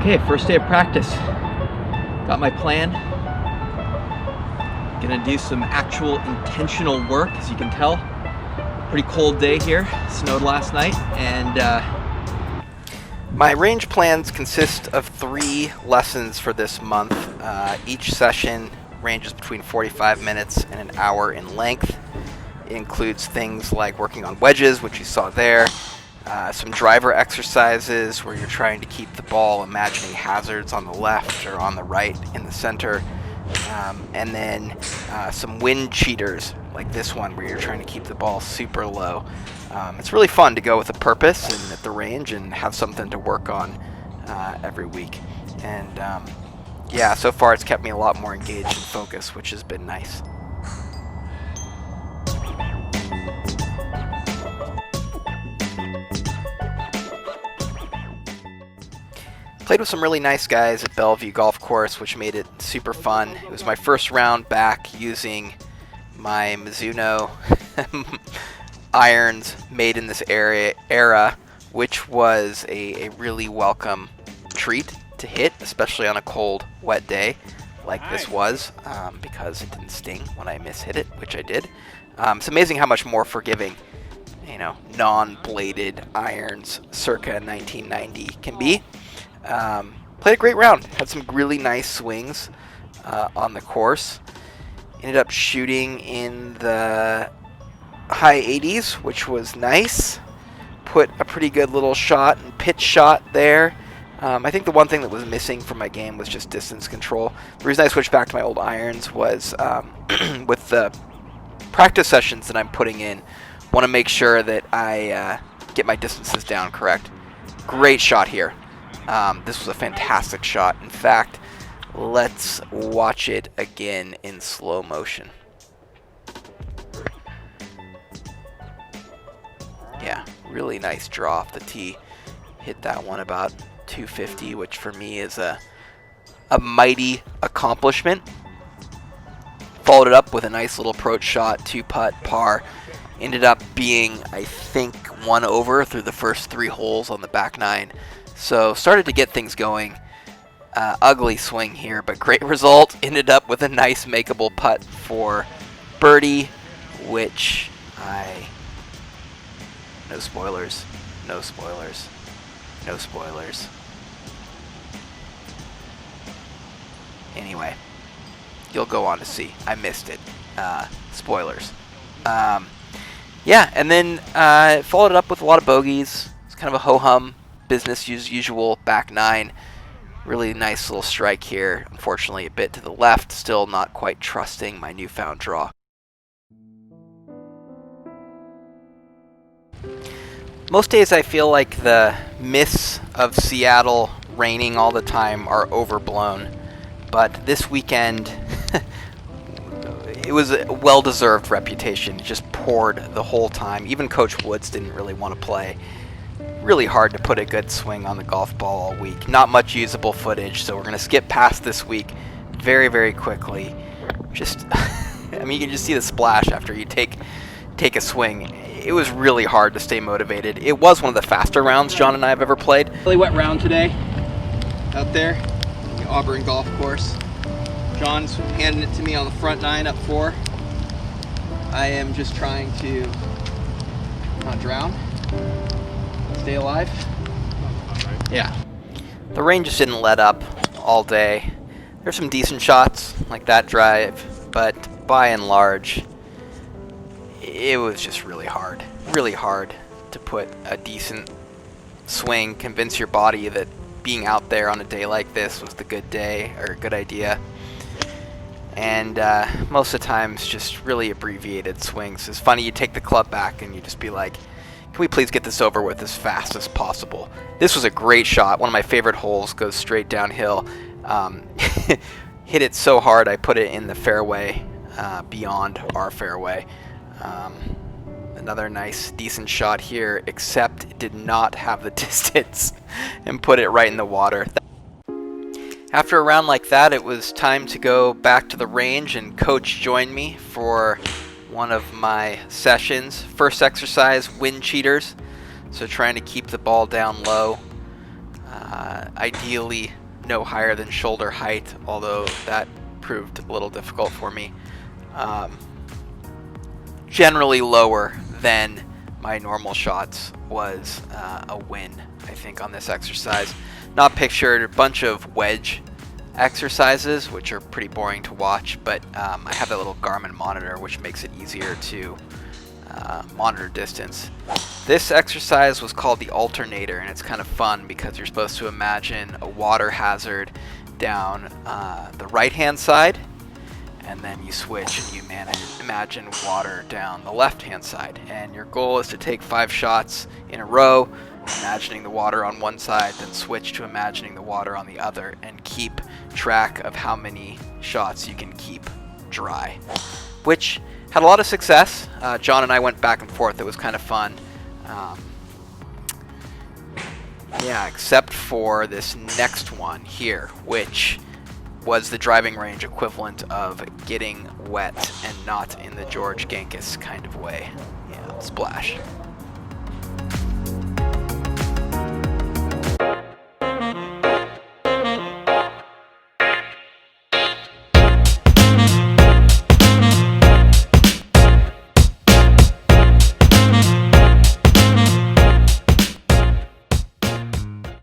Okay, first day of practice. Got my plan. Gonna do some actual intentional work, as you can tell. Pretty cold day here, snowed last night, and my range plans consist of 3 lessons for this month. Each session ranges between 45 minutes and an hour in length. It includes things like working on wedges, which you saw there, some driver exercises where you're trying to keep the ball, imagining hazards on the left or on the right in the center, and then some wind cheaters like this one where you're trying to keep the ball super low. It's really fun to go with a purpose and at the range and have something to work on every week. And yeah, so far it's kept me a lot more engaged and focused, which has been nice. Played with some really nice guys at Bellevue Golf Course, which made it super fun. It was my first round back using my Mizuno irons made in this era, which was a really welcome treat to hit, especially on a cold, wet day like this was, because it didn't sting when I mishit it, which I did. It's amazing how much more forgiving, non-bladed irons circa 1990 can be. Played a great round, had some really nice swings on the course. Ended up shooting in the high 80s, which was nice. Put a pretty good little shot and pitch shot there. I think the one thing that was missing from my game was just distance control. The reason I switched back to my old irons was with the practice sessions that I'm putting in, want to make sure that I get my distances down correct. Great shot here. This was a fantastic shot. In fact, let's watch it again in slow motion. Yeah, really nice draw off the tee. Hit that one about 250, which for me is a mighty accomplishment. Followed it up with a nice little approach shot, 2-putt par. Ended up being, I think, 1 over through the first 3 holes on the back 9. So started to get things going. Ugly swing here, but great result. Ended up with a nice makeable putt for birdie, which no spoilers, no spoilers, no spoilers. Anyway, you'll go on to see. I missed it. Spoilers. Yeah, and then followed it up with a lot of bogeys. It's kind of a ho-hum, business usual back 9. Really nice little strike here. Unfortunately, a bit to the left. Still not quite trusting my newfound draw. Most days I feel like the myths of Seattle raining all the time are overblown. But this weekend, it was a well-deserved reputation. It just poured the whole time. Even Coach Woods didn't really want to play. Really hard to put a good swing on the golf ball all week. Not much usable footage, so we're going to skip past this week very, very quickly. Just, I mean, you can just see the splash after you take a swing. It was really hard to stay motivated. It was one of the faster rounds John and I have ever played. Really wet round today out there, the Auburn Golf Course. John's handing it to me on the front 9 up 4. I am just trying to not drown. Stay alive. Yeah. The rain just didn't let up all day. There's some decent shots like that drive, but by and large, it was just really hard to put a decent swing, convince your body that being out there on a day like this was the good day or a good idea. And most of the times, just really abbreviated swings. It's funny, you take the club back and you just be like, can we please get this over with as fast as possible? This was a great shot. One of my favorite holes, goes straight downhill. Hit it so hard I put it in the fairway, beyond our fairway. Another nice, decent shot here, except it did not have the distance and put it right in the water. After a round like that, it was time to go back to the range, and Coach joined me for one of my sessions. First exercise, wind cheaters. So trying to keep the ball down low. Ideally, no higher than shoulder height, although that proved a little difficult for me. Generally lower than my normal shots was a win, I think, on this exercise. Not pictured a bunch of wedge exercises, which are pretty boring to watch, but I have that little Garmin monitor, which makes it easier to monitor distance. This exercise was called the alternator, and it's kind of fun because you're supposed to imagine a water hazard down the right-hand side, and then you switch and you imagine water down the left-hand side. And your goal is to take 5 shots in a row, imagining the water on one side, then switch to imagining the water on the other, and keep track of how many shots you can keep dry, which had a lot of success. John and I went back and forth. It was kind of fun. Yeah, except for this next one here, which was the driving range equivalent of getting wet, and not in the George Genkus kind of way. Yeah, splash.